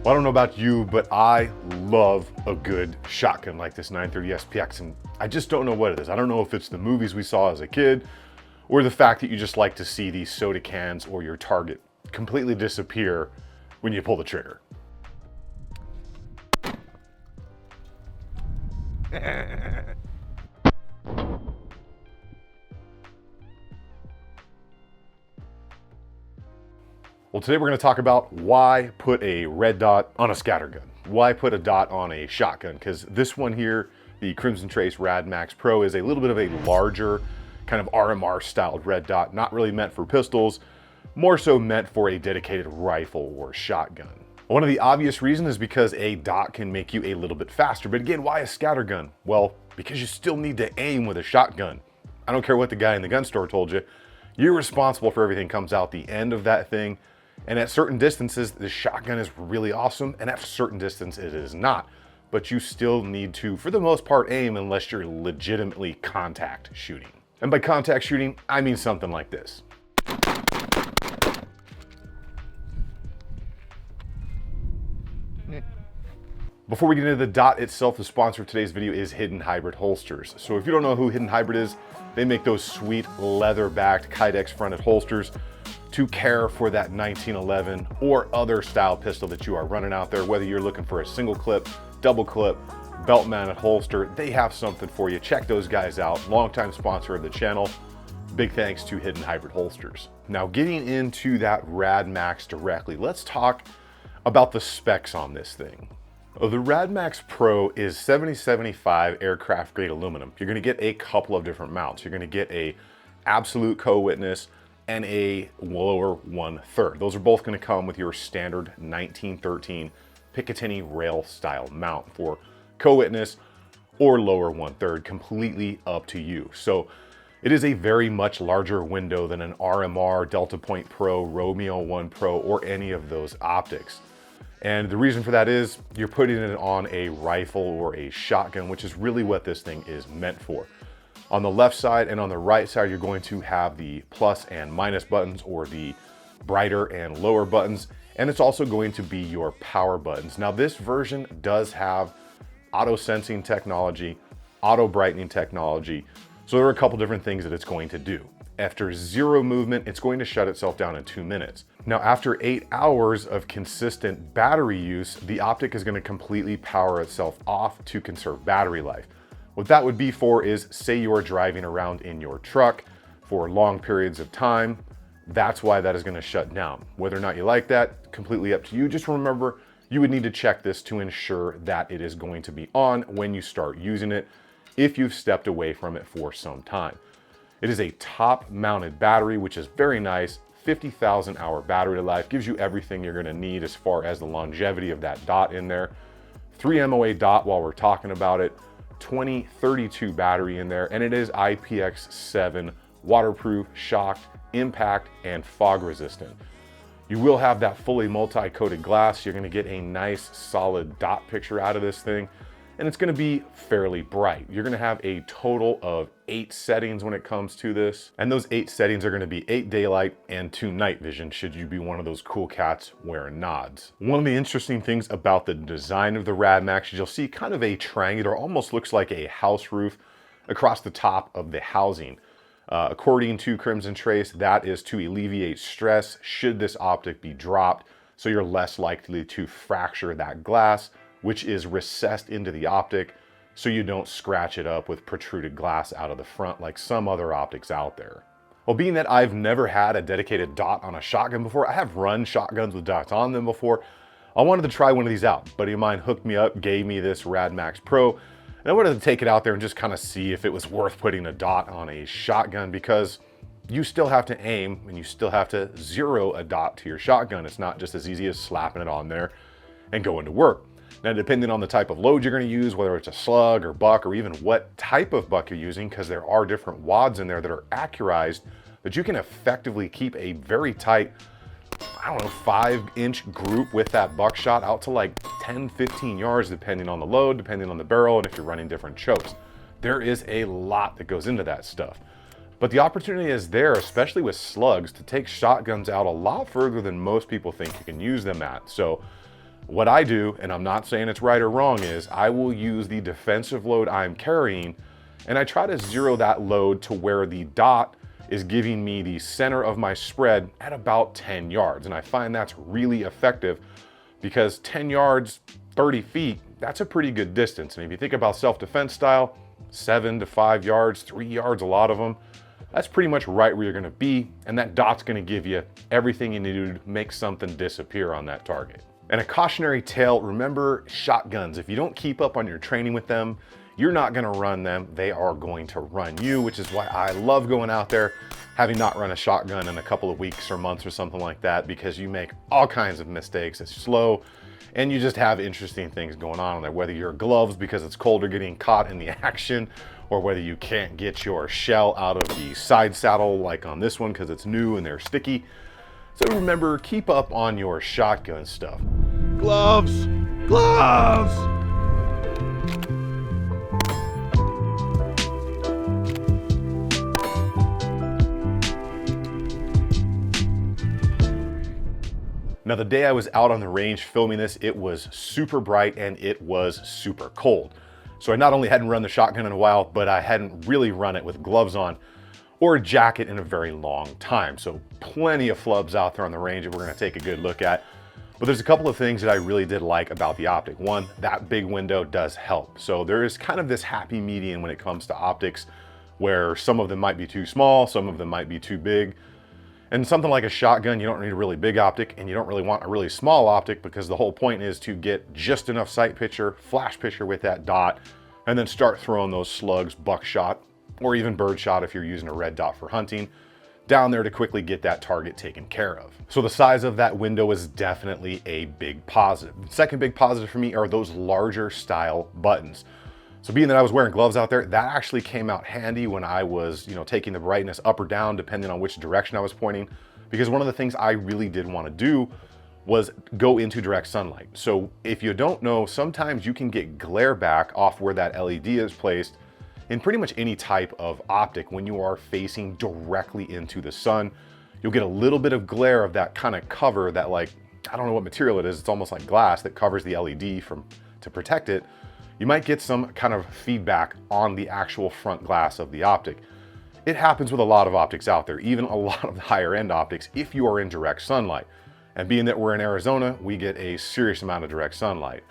Well, I don't know about you, but I love a good shotgun like this 930 SPX, and I just don't know what it is. I don't know if it's the movies we saw as a kid, or the fact that you just like to see these soda cans or your target completely disappear when you pull the trigger. Well, today we're going to talk about why put a red dot on a scattergun. Why put a dot on a shotgun? Because this one here, the Crimson Trace Rad Max Pro, is a little bit of a larger kind of RMR styled red dot, not really meant for pistols, more so meant for a dedicated rifle or shotgun. One of the obvious reasons is because a dot can make you a little bit faster. But again, why a scattergun? Well, because you still need to aim with a shotgun. I don't care what the guy in the gun store told you. You're responsible for everything comes out the end of that thing. And at certain distances, the shotgun is really awesome, and at a certain distance, it is not. But you still need to, for the most part, aim unless you're legitimately contact shooting. And by contact shooting, I mean something like this. Before we get into the dot itself, the sponsor of today's video is Hidden Hybrid Holsters. So if you don't know who Hidden Hybrid is, they make those sweet leather-backed Kydex fronted holsters to care for that 1911 or other style pistol that you are running out there. Whether you're looking for a single clip, double clip, belt mounted holster, they have something for you. Check those guys out. Longtime sponsor of the channel. Big thanks to Hidden Hybrid Holsters. Now getting into that Rad Max directly, let's talk about the specs on this thing. The Rad Max Pro is 7075 aircraft grade aluminum. You're gonna get a couple of different mounts. You're gonna get a absolute co-witness and a lower 1/3. Those are both gonna come with your standard 1913 Picatinny rail style mount for co-witness or lower 1/3, completely up to you. So it is a very much larger window than an RMR, Delta Point Pro, Romeo 1 Pro, or any of those optics. And the reason for that is you're putting it on a rifle or a shotgun, which is really what this thing is meant for. On the left side and on the right side, you're going to have the plus and minus buttons, or the brighter and lower buttons. And it's also going to be your power buttons. Now this version does have auto sensing technology, auto brightening technology. So there are a couple different things that it's going to do. After 0 movement, it's going to shut itself down in 2 minutes. Now, after 8 hours of consistent battery use, the optic is going to completely power itself off to conserve battery life. What that would be for is, say you are driving around in your truck for long periods of time, that's why that is going to shut down. Whether or not you like that, completely up to you. Just remember, you would need to check this to ensure that it is going to be on when you start using it, if you've stepped away from it for some time. It is a top mounted battery, which is very nice. 50,000 hour battery life, gives you everything you're gonna need as far as the longevity of that dot in there. 3 MOA dot while we're talking about it, 2032 battery in there, and it is IPX7 waterproof, shock, impact, and fog resistant. You will have that fully multi-coated glass. You're gonna get a nice solid dot picture out of this thing, and it's gonna be fairly bright. You're gonna have a total of 8 settings when it comes to this. And those 8 settings are gonna be 8 daylight and 2 night vision, should you be one of those cool cats wearing nods. One of the interesting things about the design of the Rad Max is you'll see kind of a triangular, almost looks like a house roof across the top of the housing. According to Crimson Trace, that is to alleviate stress should this optic be dropped, so you're less likely to fracture that glass, which is recessed into the optic, so you don't scratch it up with protruded glass out of the front like some other optics out there. Well, being that I've never had a dedicated dot on a shotgun before, I have run shotguns with dots on them before, I wanted to try one of these out. A buddy of mine hooked me up, gave me this Rad Max Pro, and I wanted to take it out there and just kind of see if it was worth putting a dot on a shotgun, because you still have to aim and you still have to zero a dot to your shotgun. It's not just as easy as slapping it on there and going to work. Now, depending on the type of load you're going to use, whether it's a slug or buck, or even what type of buck you're using, because there are different wads in there that are accurized that you can effectively keep a very tight, I don't know, 5-inch group with that buckshot out to like 10, 15 yards, depending on the load, depending on the barrel, and if you're running different chokes. There is a lot that goes into that stuff. But the opportunity is there, especially with slugs, to take shotguns out a lot further than most people think you can use them at. So What I do, and I'm not saying it's right or wrong, is I will use the defensive load I'm carrying and I try to zero that load to where the dot is giving me the center of my spread at about 10 yards. And I find that's really effective because 10 yards, 30 feet, that's a pretty good distance. And if you think about self-defense style, 7 to 5 yards, 3 yards, a lot of them, that's pretty much right where you're gonna be. And that dot's gonna give you everything you need to make something disappear on that target. And a cautionary tale, remember shotguns. If you don't keep up on your training with them, you're not gonna run them, they are going to run you, which is why I love going out there, having not run a shotgun in a couple of weeks or months or something like that, because you make all kinds of mistakes, it's slow, and you just have interesting things going on there, whether your gloves, because it's colder, getting caught in the action, or whether you can't get your shell out of the side saddle like on this one because it's new and they're sticky. So remember, keep up on your shotgun stuff. Gloves! Gloves! Now, the day I was out on the range filming this, it was super bright and it was super cold. So I not only hadn't run the shotgun in a while, but I hadn't really run it with gloves on or a jacket in a very long time. So plenty of flubs out there on the range that we're gonna take a good look at. But there's a couple of things that I really did like about the optic. One, that big window does help. So there is kind of this happy median when it comes to optics, where some of them might be too small, some of them might be too big. And something like a shotgun, you don't need a really big optic and you don't really want a really small optic, because the whole point is to get just enough sight picture, flash picture with that dot, and then start throwing those slugs, buckshot, or even birdshot if you're using a red dot for hunting, down there to quickly get that target taken care of. So the size of that window is definitely a big positive. The second big positive for me are those larger style buttons. So being that I was wearing gloves out there, that actually came out handy when I was, taking the brightness up or down depending on which direction I was pointing, because one of the things I really did want to do was go into direct sunlight. So if you don't know, sometimes you can get glare back off where that LED is placed in pretty much any type of optic. When you are facing directly into the sun, you'll get a little bit of glare of that kind of cover that, like, I don't know what material it is, it's almost like glass that covers the LED to protect it. You might get some kind of feedback on the actual front glass of the optic. It happens with a lot of optics out there, even a lot of the higher end optics, if you are in direct sunlight. And being that we're in Arizona, we get a serious amount of direct sunlight.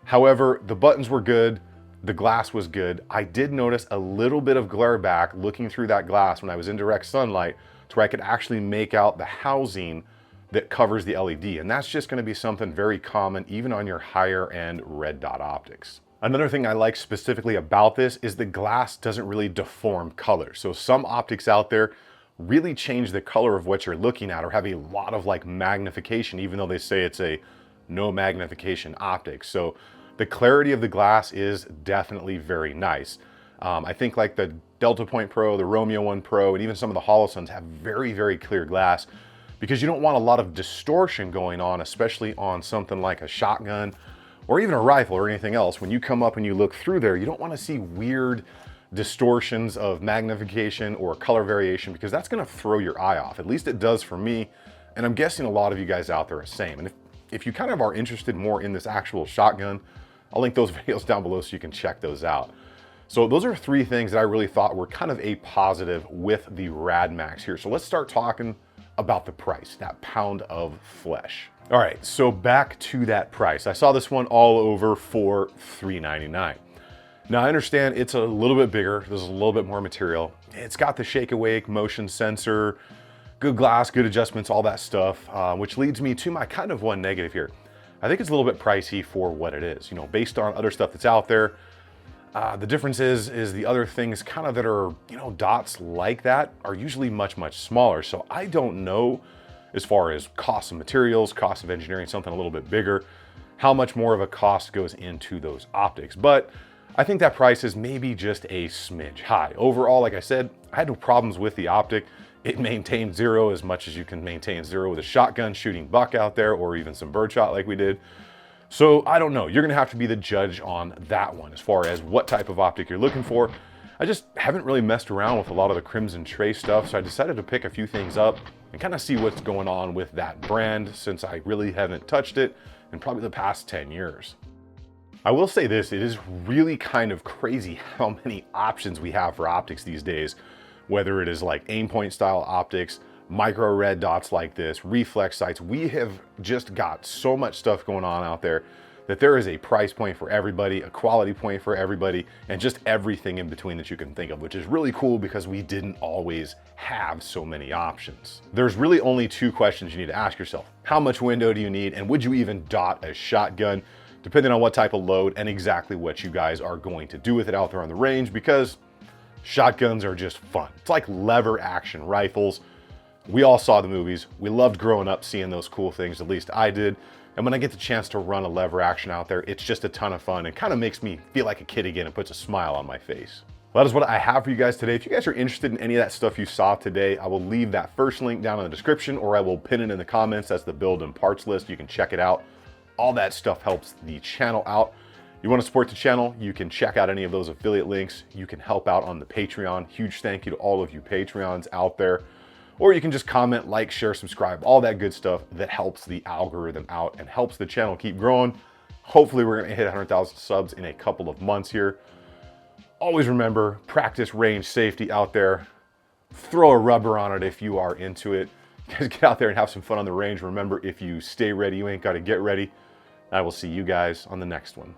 However, the buttons were good, the glass was good. I did notice a little bit of glare back looking through that glass when I was in direct sunlight, to where I could actually make out the housing that covers the LED. And that's just gonna be something very common, even on your higher end red dot optics. Another thing I like specifically about this is the glass doesn't really deform color. So some optics out there really change the color of what you're looking at, or have a lot of like magnification, even though they say it's a no magnification optic. So the clarity of the glass is definitely very nice. I think like the Delta Point Pro, the Romeo 1 Pro, and even some of the Holosuns have very, very clear glass, because you don't want a lot of distortion going on, especially on something like a shotgun or even a rifle or anything else. When you come up and you look through there, you don't want to see weird distortions of magnification or color variation, because that's going to throw your eye off. At least it does for me, and I'm guessing a lot of you guys out there are the same. And if you kind of are interested more in this actual shotgun, I'll link those videos down below so you can check those out. So those are three things that I really thought were kind of a positive with the Rad Max here. So let's start talking about the price, that pound of flesh. All right, so back to that price. I saw this one all over for $399. Now I understand it's a little bit bigger, there's a little bit more material. It's got the shake awake motion sensor, good glass, good adjustments, all that stuff, which leads me to my kind of one negative here. I think it's a little bit pricey for what it is. Based on other stuff that's out there, the difference is the other things kind of that are, dots like that are usually much, much smaller. So I don't know, as far as cost of materials, cost of engineering, something a little bit bigger, how much more of a cost goes into those optics. But I think that price is maybe just a smidge high. Overall, like I said, I had no problems with the optic. It maintained zero as much as you can maintain zero with a shotgun shooting buck out there, or even some birdshot like we did. So I don't know, you're gonna have to be the judge on that one as far as what type of optic you're looking for. I just haven't really messed around with a lot of the Crimson Trace stuff, so I decided to pick a few things up and kind of see what's going on with that brand, since I really haven't touched it in probably the past 10 years. I will say this, it is really kind of crazy how many options we have for optics these days, whether it is like aim point style optics, micro red dots like this, reflex sights. We have just got so much stuff going on out there that there is a price point for everybody, a quality point for everybody, and just everything in between that you can think of, which is really cool because we didn't always have so many options. There's really only two questions you need to ask yourself. How much window do you need, and would you even dot a shotgun, depending on what type of load and exactly what you guys are going to do with it out there on the range, because shotguns are just fun. It's like lever action rifles. We all saw the movies. We loved growing up seeing those cool things, at least I did. And when I get the chance to run a lever action out there, it's just a ton of fun and kind of makes me feel like a kid again and puts a smile on my face. Well, that is what I have for you guys today. If you guys are interested in any of that stuff you saw today, I will leave that first link down in the description, or I will pin it in the comments. That's the build and parts list. You can check it out. All that stuff helps the channel out. You want to support the channel, you can check out any of those affiliate links. You can help out on the Patreon. Huge thank you to all of you Patreons out there. Or you can just comment, like, share, subscribe, all that good stuff that helps the algorithm out and helps the channel keep growing. Hopefully we're gonna hit 100,000 subs in a couple of months here. Always remember, practice range safety out there. Throw a rubber on it if you are into it. You guys get out there and have some fun on the range. Remember, if you stay ready, you ain't gotta get ready. I will see you guys on the next one.